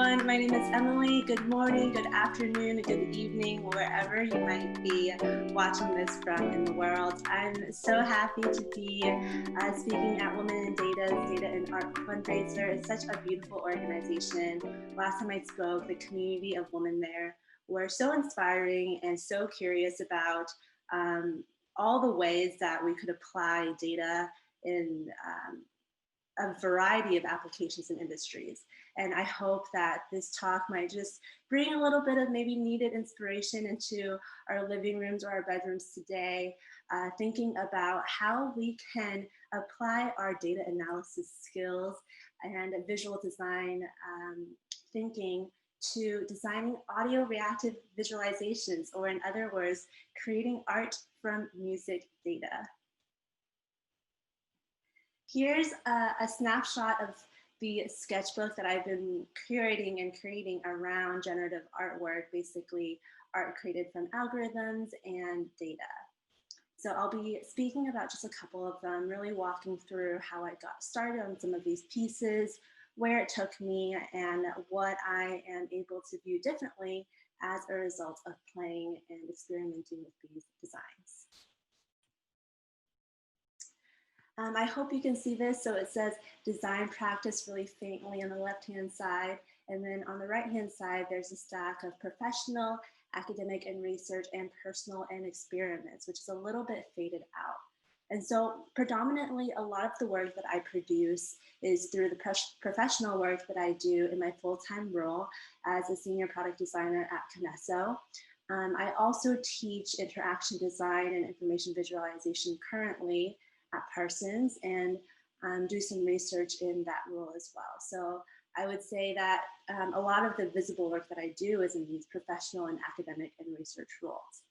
everyone. My name is Emily. Good morning, good afternoon, good evening, wherever you might be watching this from in the world. I'm so happy to be speaking at Women in Data's Data and Art Fundraiser. It's such a beautiful organization. Last time I spoke, the community of women there were so inspiring and so curious about all the ways that we could apply data in a variety of applications and industries. And I hope that this talk might just bring a little bit of maybe needed inspiration into our living rooms or our bedrooms today, thinking about how we can apply our data analysis skills and visual design thinking to designing audio reactive visualizations, or in other words, creating art from music data. Here's a snapshot of the sketchbook that I've been curating and creating around generative artwork, basically art created from algorithms and data. So I'll be speaking about just a couple of them, really walking through how I got started on some of these pieces, where it took me, and what I am able to view differently as a result of playing and experimenting with these designs. I hope you can see this. So it says design practice really faintly on the left-hand side. And then on the right-hand side, there's a stack of professional, academic and research, and personal and experiments, which is a little bit faded out. And so predominantly a lot of the work that I produce is through the professional work that I do in my full-time role as a senior product designer at Kinesso. I also teach interaction design and information visualization currently at Parsons, and do some research in that role as well. So I would say that a lot of the visible work that I do is in these professional and academic and research roles.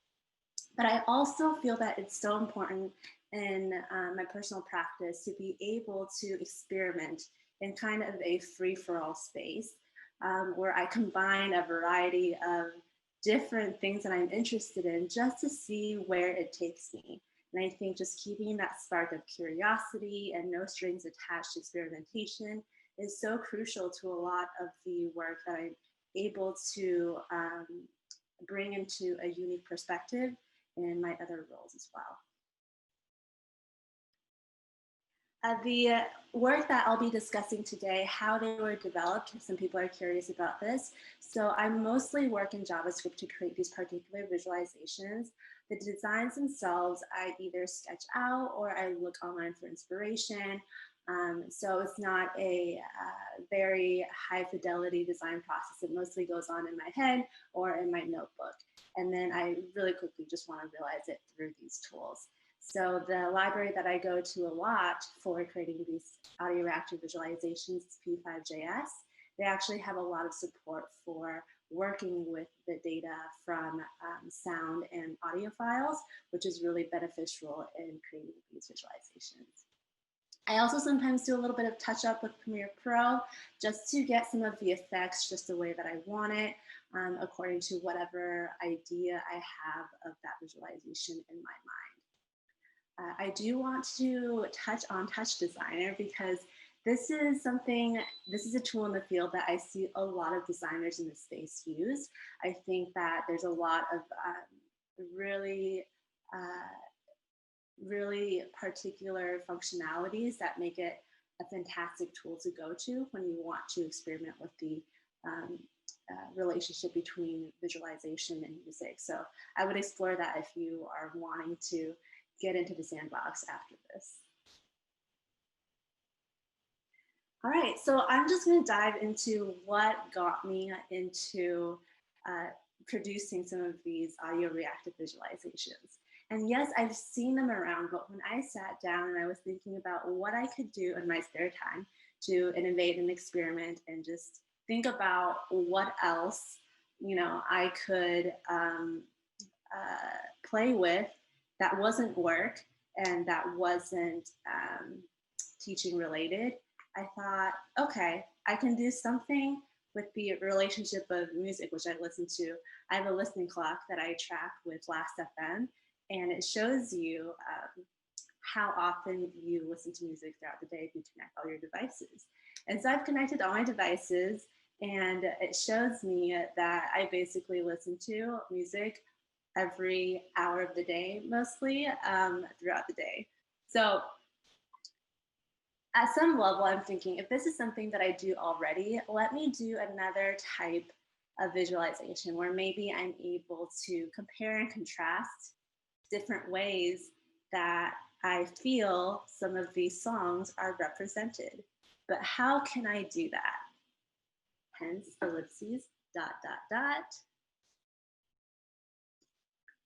But I also feel that it's so important in my personal practice to be able to experiment in kind of a free-for-all space where I combine a variety of different things that I'm interested in just to see where it takes me. And I think just keeping that spark of curiosity and no strings attached to experimentation is so crucial to a lot of the work that I'm able to bring into a unique perspective in my other roles as well. The work that I'll be discussing today, how they were developed, some people are curious about this. So I mostly work in JavaScript to create these particular visualizations. The designs themselves, I either sketch out or I look online for inspiration. So it's not a very high fidelity design process. It mostly goes on in my head or in my notebook. And then I really quickly just want to realize it through these tools. So the library that I go to a lot for creating these Audioreactive Visualizations is P5.js. They actually have a lot of support for working with the data from sound and audio files, which is really beneficial in creating these visualizations. I also sometimes do a little bit of touch up with Premiere Pro just to get some of the effects just the way that I want it, according to whatever idea I have of that visualization in my mind. I do want to touch on Touch Designer because this is a tool in the field that I see a lot of designers in the space use. I think that there's a lot of really particular functionalities that make it a fantastic tool to go to when you want to experiment with the relationship between visualization and music. So I would explore that if you are wanting to get into the sandbox after this. All right, so I'm just going to dive into what got me into producing some of these audio reactive visualizations. And yes, I've seen them around, but when I sat down and I was thinking about what I could do in my spare time to innovate and experiment and just think about what else, I could play with that wasn't work and that wasn't teaching related, I thought, okay, I can do something with the relationship of music, which I listen to. I have a listening clock that I track with Last.fm, and it shows you how often you listen to music throughout the day if you connect all your devices. And so I've connected all my devices And it shows me that I basically listen to music every hour of the day, mostly throughout the day. So at some level, I'm thinking if this is something that I do already, let me do another type of visualization where maybe I'm able to compare and contrast different ways that I feel some of these songs are represented. But how can I do that? Hence ellipses, dot, dot, dot.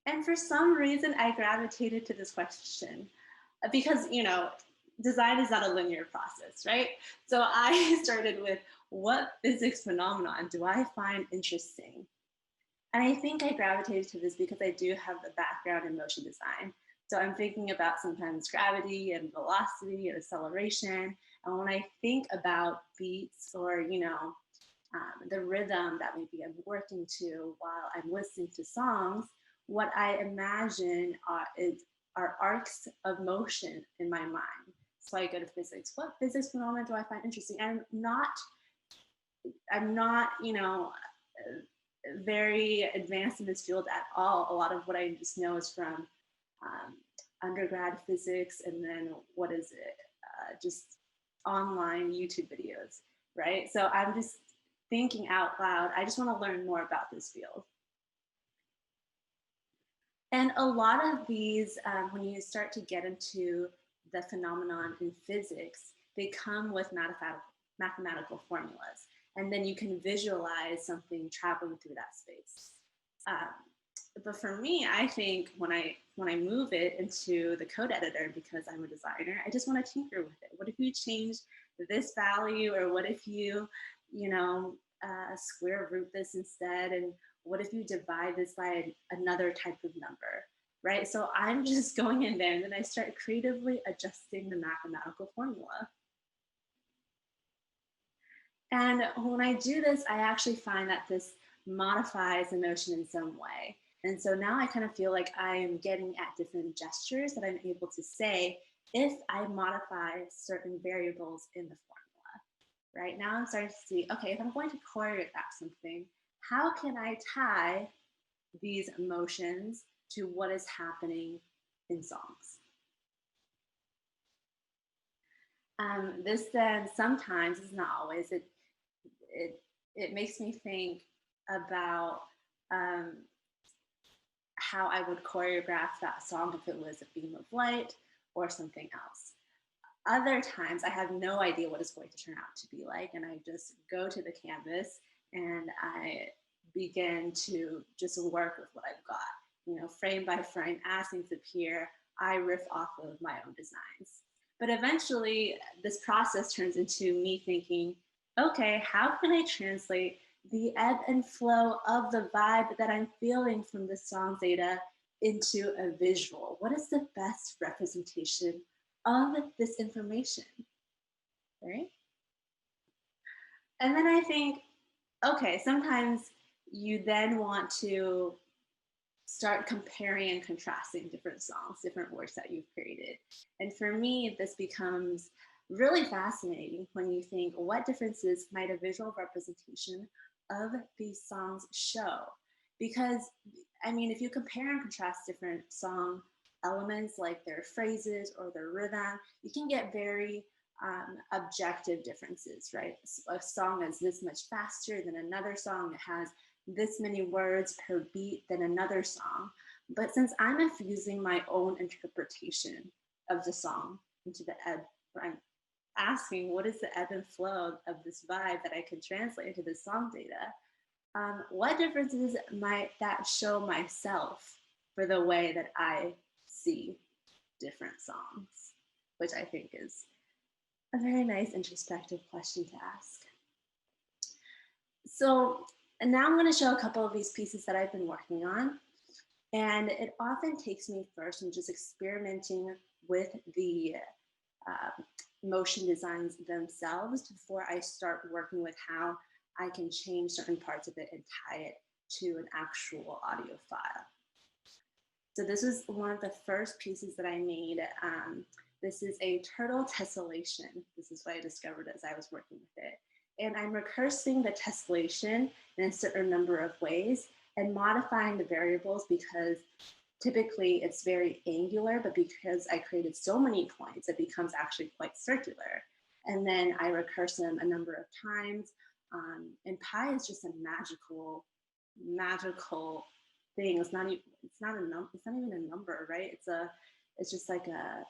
And for some reason, I gravitated to this question because, design is not a linear process, right? So I started with what physics phenomenon do I find interesting? And I think I gravitated to this because I do have the background in motion design. So I'm thinking about sometimes gravity and velocity and acceleration. And when I think about beats or, the rhythm that maybe I'm working to while I'm listening to songs, what I imagine are arcs of motion in my mind. So I go to physics. What physics phenomena do I find interesting? I'm not, very advanced in this field at all. A lot of what I just know is from undergrad physics, and then just online YouTube videos, right? So I'm just thinking out loud. I just want to learn more about this field. And a lot of these, when you start to get into the phenomenon in physics, they come with mathematical formulas. And then you can visualize something traveling through that space. But for me, I think when I move it into the code editor, because I'm a designer, I just want to tinker with it. What if you change this value, or what if you, square root this instead, and what if you divide this by another type of number, right? So I'm just going in there and then I start creatively adjusting the mathematical formula. And when I do this, I actually find that this modifies emotion in some way. And so now I kind of feel like I am getting at different gestures that I'm able to say if I modify certain variables in the formula. Right now I'm starting to see, okay, if I'm going to choreograph something, how can I tie these emotions to what is happening in songs? This then sometimes, is not always, it makes me think about how I would choreograph that song if it was a beam of light or something else. Other times I have no idea what it's going to turn out to be like, and I just go to the canvas and I begin to just work with what I've got, frame by frame. As things appear, I riff off of my own designs. But eventually this process turns into me thinking, okay, how can I translate the ebb and flow of the vibe that I'm feeling from the song data into a visual? What is the best representation of this information, right? And then I think, okay, sometimes you then want to start comparing and contrasting different songs, different works that you've created. And for me, this becomes really fascinating when you think, what differences might a visual representation of these songs show? Because, if you compare and contrast different song elements, like their phrases or their rhythm, you can get very objective differences, right? A song is this much faster than another song. It has this many words per beat than another song. But since I'm infusing my own interpretation of the song into the ebb, I'm asking what is the ebb and flow of this vibe that I can translate into the song data? What differences might that show myself for the way that I see different songs? Which I think is a very nice introspective question to ask. So, and now I'm going to show a couple of these pieces that I've been working on. And it often takes me first in just experimenting with the motion designs themselves before I start working with how I can change certain parts of it and tie it to an actual audio file. So this is one of the first pieces that I made. This is a turtle tessellation. This is what I discovered as I was working with it. And I'm recursing the tessellation in a certain number of ways and modifying the variables because typically it's very angular, but because I created so many points, it becomes actually quite circular. And then I recurse them a number of times. And pi is just a magical thing. It's not even a number, right? It's just like a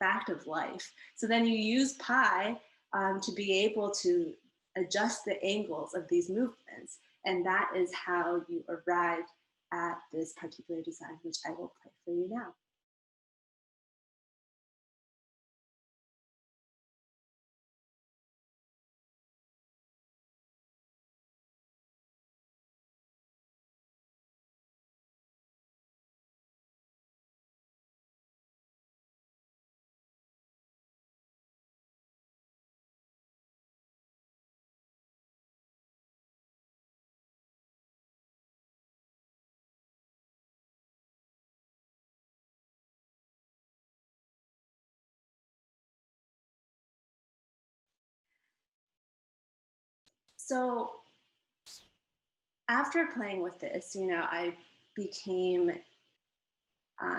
fact of life. So then you use pi to be able to adjust the angles of these movements. And that is how you arrive at this particular design, which I will play for you now. So after playing with this, I became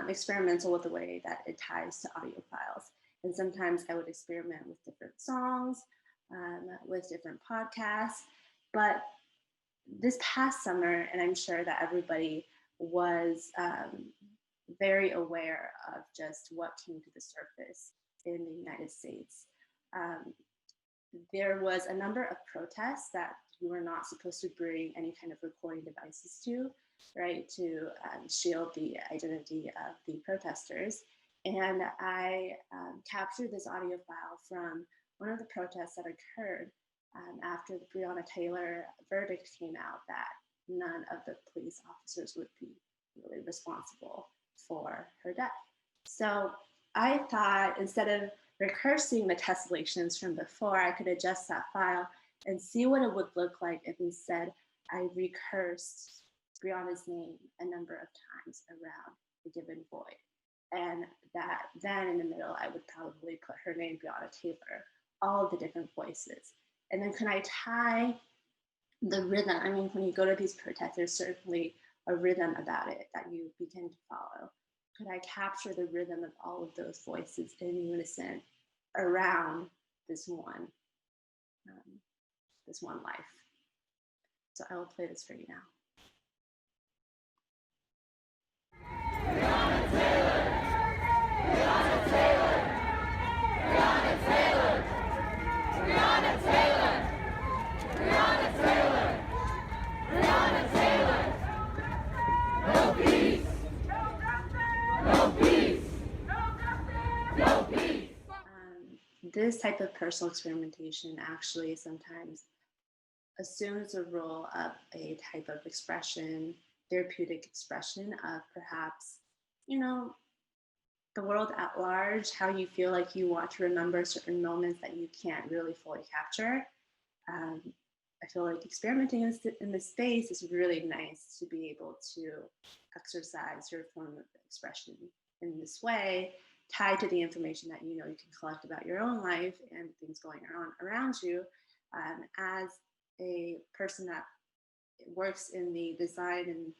experimental with the way that it ties to audio files. And sometimes I would experiment with different songs, with different podcasts. But this past summer, and I'm sure that everybody was very aware of just what came to the surface in the United States. There was a number of protests that you were not supposed to bring any kind of recording devices to, right, to shield the identity of the protesters. And I captured this audio file from one of the protests that occurred after the Breonna Taylor verdict came out that none of the police officers would be really responsible for her death. So I thought instead of recursing the tessellations from before, I could adjust that file and see what it would look like if instead I recursed Breonna's name a number of times around a given void. And that then in the middle, I would probably put her name, Breonna Taylor, all of the different voices. And then can I tie the rhythm? I mean, when you go to these protests, there's certainly a rhythm about it that you begin to follow. Could I capture the rhythm of all of those voices in unison around this one life? So I will play this for you now. Breonna Taylor, Breonna Taylor, Breonna Taylor, Breonna Taylor, Breonna Taylor, Breonna Taylor. No peace, no peace, no peace. This type of personal experimentation actually sometimes assumes the role of a type of expression, therapeutic expression of perhaps, the world at large, how you feel like you want to remember certain moments that you can't really fully capture. I feel like experimenting in this space is really nice to be able to exercise your form of expression in this way, tied to the information that you can collect about your own life and things going on around you. As a person that works in the design and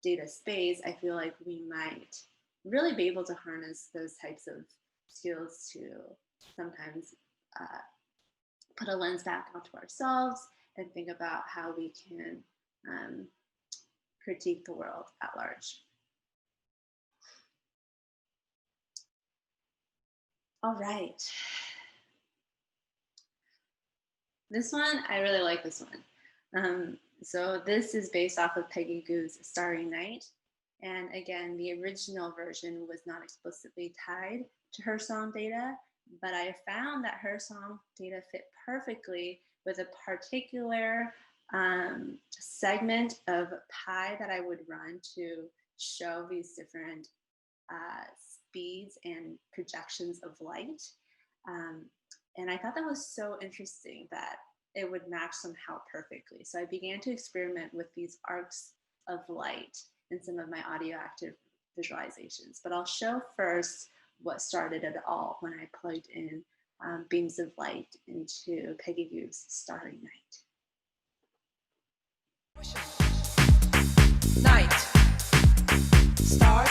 data space, I feel like we might really be able to harness those types of skills to sometimes put a lens back onto ourselves and think about how we can critique the world at large. All right. This one, I really like this one. So this is based off of Peggy Gou's Starry Night. And again, the original version was not explicitly tied to her song data, but I found that her song data fit perfectly with a particular segment of pi that I would run to show these different speeds and projections of light. And I thought that was so interesting that it would match somehow perfectly. So I began to experiment with these arcs of light in some of my audioactive visualizations. But I'll show first what started it all when I plugged in beams of light into Peggy Gu's Starry Night. Night, stars,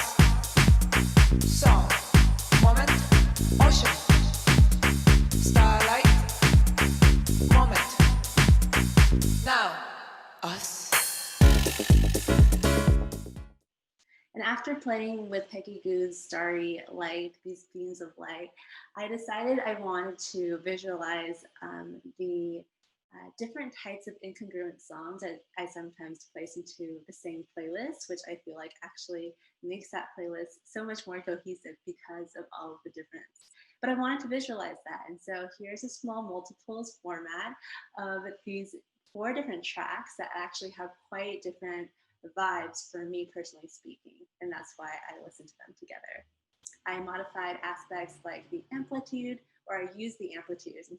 song, moment, ocean, starlight, moment, now, us. And after playing with Peggy Gu's Starry Light, these beams of light, I decided I wanted to visualize the different types of incongruent songs that I sometimes place into the same playlist, which I feel like actually makes that playlist so much more cohesive because of all of the difference. But I wanted to visualize that. And so here's a small multiples format of these 4 different tracks that actually have quite different vibes for me personally speaking. And that's why I listen to them together. I modified aspects like the amplitude, or I used the amplitudes,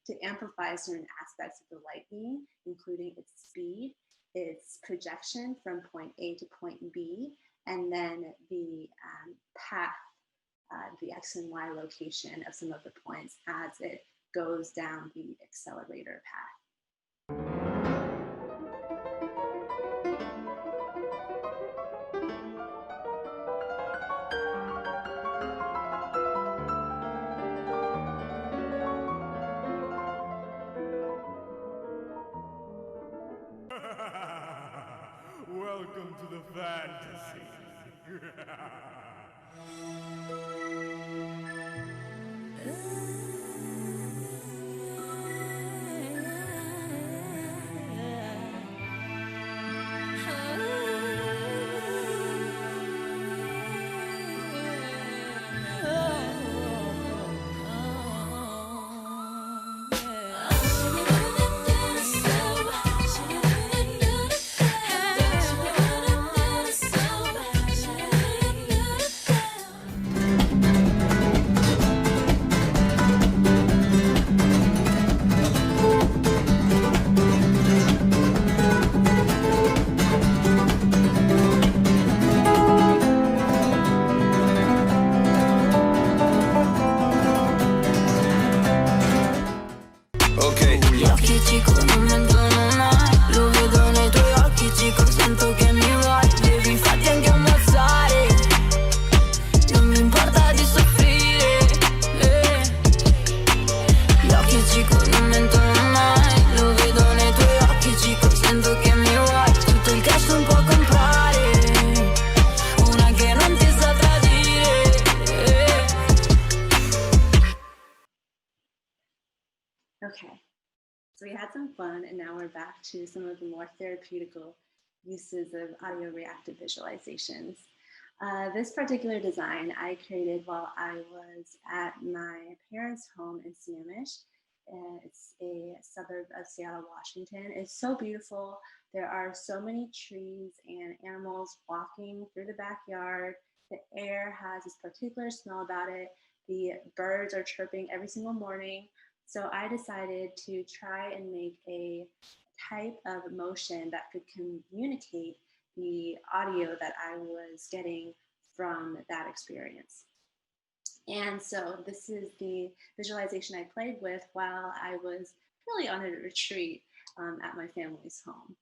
to amplify certain aspects of the light beam, including its speed, its projection from point A to point B, and then the path, the X and Y location of some of the points as it goes down the accelerator path. Welcome to the fantasy. Okay, so we had some fun, and now we're back to some of the more therapeutical uses of audio-reactive visualizations. This particular design I created while I was at my parents' home in Sammamish. It's a suburb of Seattle, Washington. It's so beautiful. There are so many trees and animals walking through the backyard. The air has this particular smell about it. The birds are chirping every single morning. So I decided to try and make a type of motion that could communicate the audio that I was getting from that experience. And so this is the visualization I played with while I was really on a retreat at my family's home.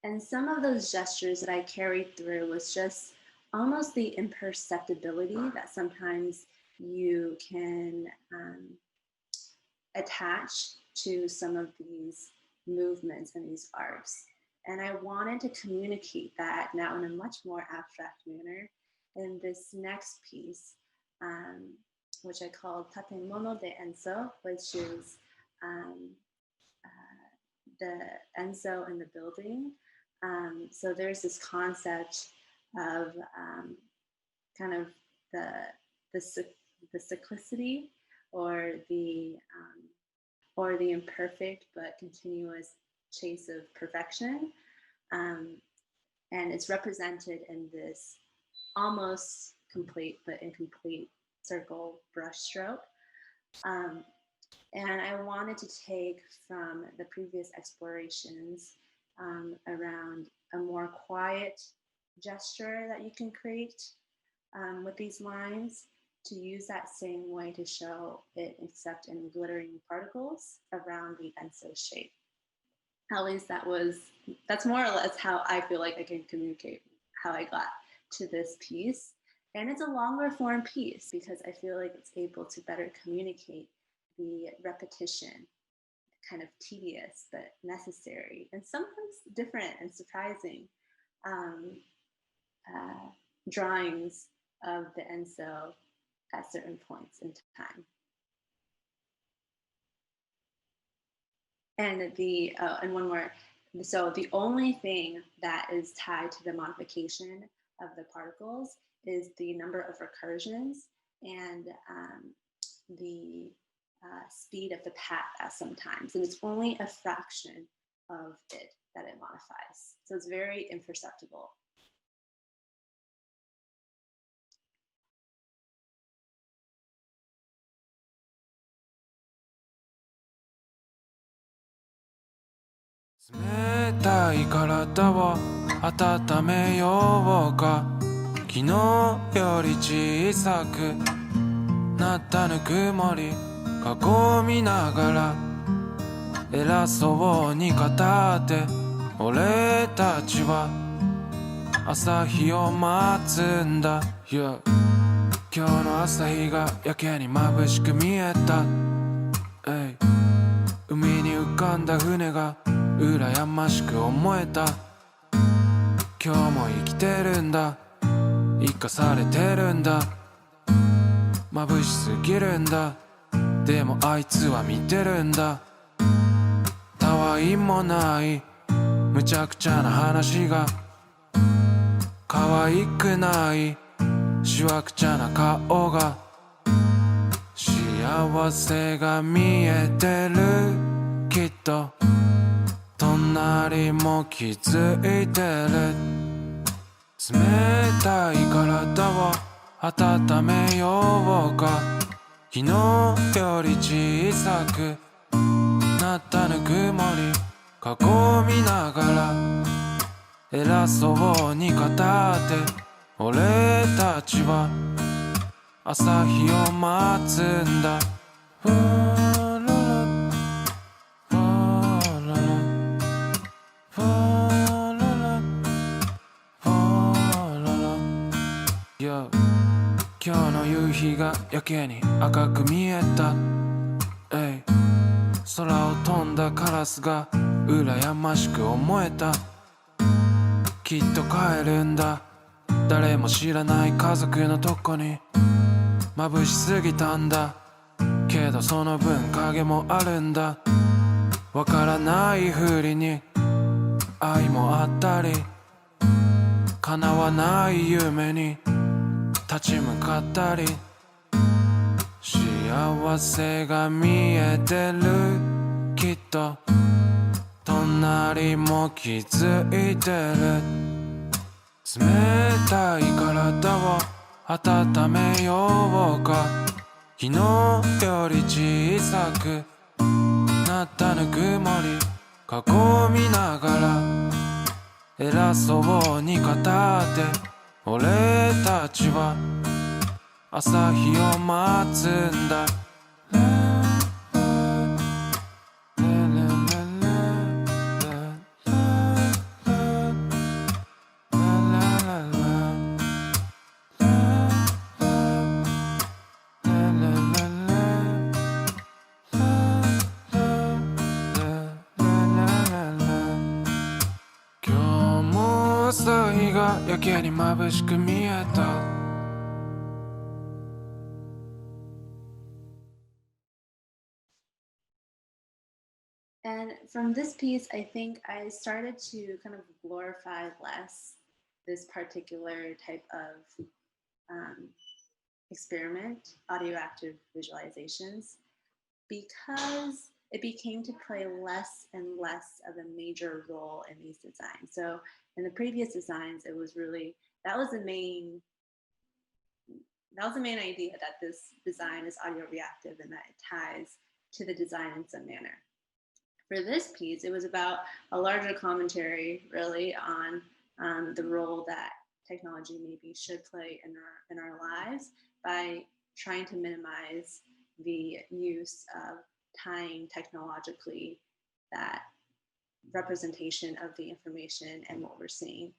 And some of those gestures that I carried through was just almost the imperceptibility that sometimes you can attach to some of these movements and these arcs. And I wanted to communicate that now in a much more abstract manner in this next piece, which I called Tatemono de Enso, which is the Enso in the building. So there's this concept of kind of the cyclicity or the imperfect but continuous chase of perfection, and it's represented in this almost complete but incomplete circle brush stroke. And I wanted to take from the previous explorations around a more quiet gesture that you can create with these lines, to use that same way to show it except in glittering particles around the Enso shape. At least that's more or less how I feel like I can communicate how I got to this piece. And it's a longer form piece because I feel like it's able to better communicate the repetition, kind of tedious but necessary, and sometimes different and surprising drawings of the Enso at certain points in time. And and one more. So the only thing that is tied to the modification of the particles is the number of recursions and the speed of the path at sometimes. And it's only a fraction of it that it modifies. So it's very imperceptible.冷たい体を温めようか、昨日より小さくなったぬくもり囲みながら偉そうに語って俺たちは朝日を待つんだ、yeah、今日の朝日がやけに眩しく見えた、hey、海に浮かんだ船が羨ましく思えた、今日も生きてるんだ、生かされてるんだ、眩しすぎるんだ、でもあいつは見てるんだ、たわいもないむちゃくちゃな話が可愛くないしわくちゃな顔が幸せが見えてる、きっと隣も気づいてる、冷たい体を温めようか、昨日より小さくなったぬくもり囲みながら偉そうに語って俺たちは朝日を待つんだ、今日の夕日がやけに赤く見えた、空を飛んだカラスが羨ましく思えた、きっと帰るんだ、誰も知らない家族のとこに眩しすぎたんだ、けどその分影もあるんだ、わからないふりに愛もあったり叶わない夢に立ち向かったり、幸せが見えてる、きっと隣も気づいてる、冷たい体を温めようか、昨日より小さくなったぬくもり囲みながら偉そうに語って俺たちは朝日を待つんだ、今がやけに眩しく見えた And from this piece, I think I started to kind of glorify less this particular type of experiment, audioactive visualizations, because it became to play less and less of a major role in these designs. So in the previous designs, it was really, that was the main idea, that this design is audio reactive and that it ties to the design in some manner. For this piece, it was about a larger commentary really on the role that technology maybe should play in our lives by trying to minimize the use of tying technologically that representation of the information and what we're seeing,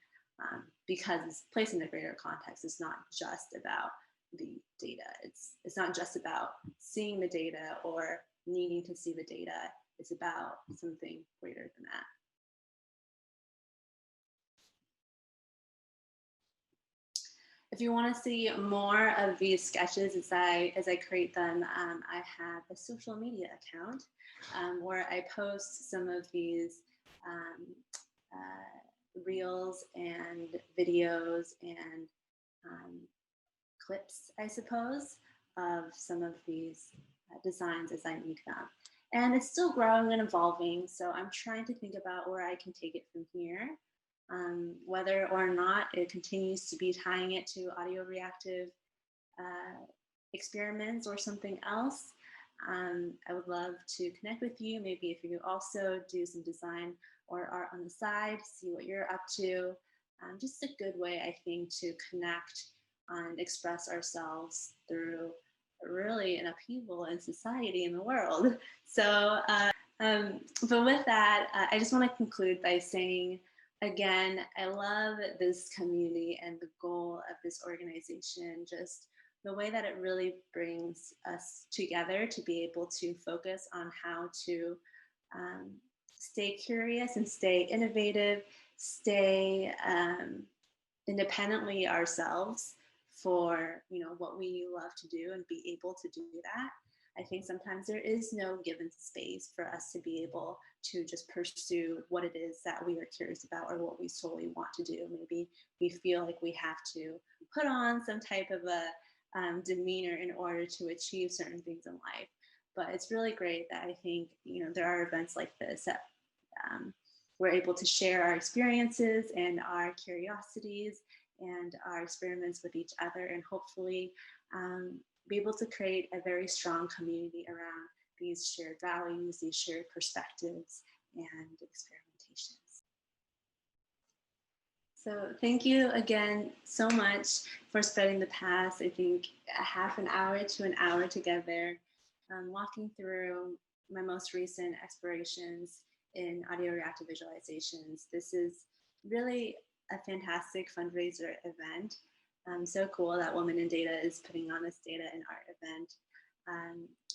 because it's placed in a greater context. It's not just about the data. It's not just about seeing the data or needing to see the data. It's about something greater than that. If you want to see more of these sketches as I create them, I have a social media account where I post some of these reels and videos and clips, I suppose, of some of these designs as I make them. And it's still growing and evolving, so I'm trying to think about where I can take it from here, whether or not it continues to be tying it to audio reactive experiments or something else. I would love to connect with you. Maybe if you also do some design or art on the side, see what you're up to. Just a good way, I think, to connect and express ourselves through really an upheaval in society and the world. So, but with that, I just want to conclude by saying, again, I love this community and the goal of this organization, just the way that it really brings us together to be able to focus on how to stay curious and stay innovative, stay independently ourselves for what we love to do and be able to do that. I think sometimes there is no given space for us to be able to just pursue what it is that we are curious about or what we solely want to do. Maybe we feel like we have to put on some type of a demeanor in order to achieve certain things in life. But it's really great that I think there are events like this that we're able to share our experiences and our curiosities and our experiments with each other, and hopefully be able to create a very strong community around these shared values, these shared perspectives, and experimentations. So thank you again so much for spending the past, I think, a half an hour to an hour together, walking through my most recent explorations in audio-reactive visualizations. This is really a fantastic fundraiser event. So cool that Women in Data is putting on this data and art event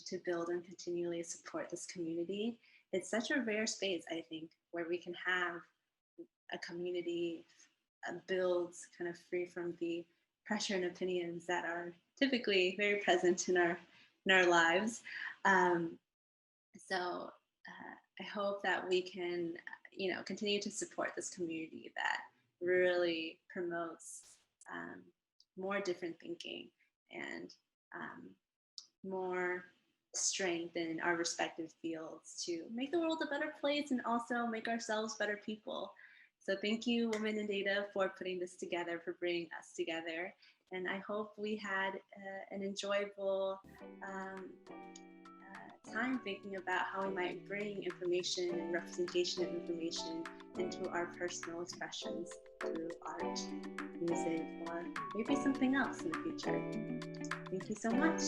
to build and continually support this community. It's such a rare space, I think, where we can have a community build kind of free from the pressure and opinions that are typically very present in our lives. So I hope that we can, continue to support this community that really promotes more different thinking and more strength in our respective fields to make the world a better place and also make ourselves better people. So thank you, Women in Data, for putting this together, for bringing us together. And I hope we had an enjoyable time thinking about how we might bring information and representation of information into our personal expressions through art, music, or maybe something else in the future. Thank you so much.